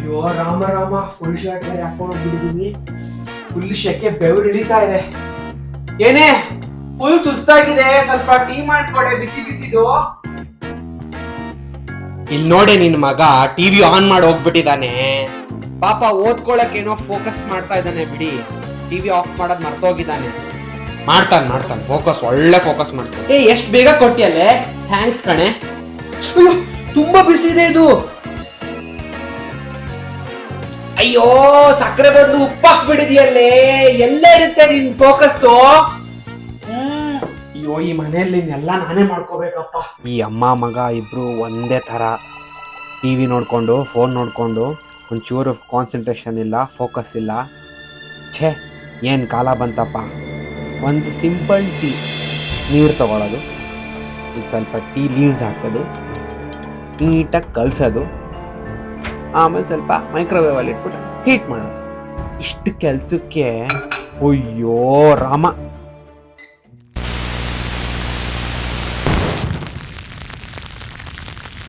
ಅಯ್ಯೋ Rama Rama, full shirt ಹಾಕೊಂಡು ಬಿಟ್ಟಿದೀನಿ. Full ಶೆಕೆ, ಬೆವರು ಇಳಿತಾ ಇದೆ. ಏನೇ ಫುಲ್ ಸುಸ್ತಾಗಿದೆ, ಸ್ವಲ್ಪ ಟೀ ಮಾಡ್ಕೊಡೆ ಬಿಸಿ ಬಿಸಿದು. ಇಲ್ಲಿ ನೋಡಿ ನಿನ್ ಮಗ ಟಿವಿ ಆನ್ ಮಾಡಿ ಹೋಗ್ಬಿಟ್ಟಿದಾನೆ. ಪಾಪ ಓದ್ಕೊಳಕ್ ಏನೋ ಫೋಕಸ್ ಮಾಡ್ತಾ ಇದ್ದಾನೆ ಬಿಡಿ, ಟಿವಿ ಆಫ್ ಮಾಡೋದ್ ಮರ್ತೋಗಿದ್ದಾನೆ. ಮಾಡ್ತಾನೆ ಫೋಕಸ್, ಒಳ್ಳೆ ಫೋಕಸ್ ಮಾಡ್ತಾನೆ. ಎಷ್ಟ್ ಬೇಗ ಕೊಟ್ಟಿಯಲ್ಲೇ, ಥ್ಯಾಂಕ್ಸ್ ಕಣೆ. ಅಯ್ಯೋ ತುಂಬಾ ಬಿಸಿ ಇದೆ ಇದು. ಅಯ್ಯೋ ಸಕ್ಕರೆ ಬದಲು ಉಪ್ಪಾಕ್ ಬಿಡಿದೆಯಲ್ಲೇ, ಎಲ್ಲ ಇರುತ್ತೆ ನಿನ್ ಫೋಕಸ್ಸು. ಅಯ್ಯೋ ಈ ಮನೆಯಲ್ಲಿ ಎಲ್ಲ ನಾನೇ ಮಾಡ್ಕೋಬೇಕಪ್ಪ. ಈ ಅಮ್ಮ ಮಗ ಇಬ್ರು ಒಂದೇ ತರ, ಟಿವಿ ನೋಡ್ಕೊಂಡು ಫೋನ್ ನೋಡ್ಕೊಂಡು ಒಂಚೂರು ಕಾನ್ಸಂಟ್ರೇಷನ್ ಇಲ್ಲ, ಫೋಕಸ್ ಇಲ್ಲ. ಛೇ ಏನ್ ಕಾಲ ಬಂತಪ್ಪ. ಒಂದು ಸಿಂಪಲ್ ಟೀ, ನೀರು ತಗೊಳ್ಳೋದು, ಇದು ಸ್ವಲ್ಪ ಟೀ ಲೀವ್ಸ್ ಹಾಕೋದು, ನೀಟಾಗಿ ಕಲಸೋದು, ಆಮೇಲೆ ಸ್ವಲ್ಪ ಮೈಕ್ರೋವೇವಲ್ಲಿ ಇಟ್ಬಿಟ್ಟು ಹೀಟ್ ಮಾಡೋದು. ಇಷ್ಟು ಕೆಲಸಕ್ಕೆ ಅಯ್ಯೋ ರಾಮ.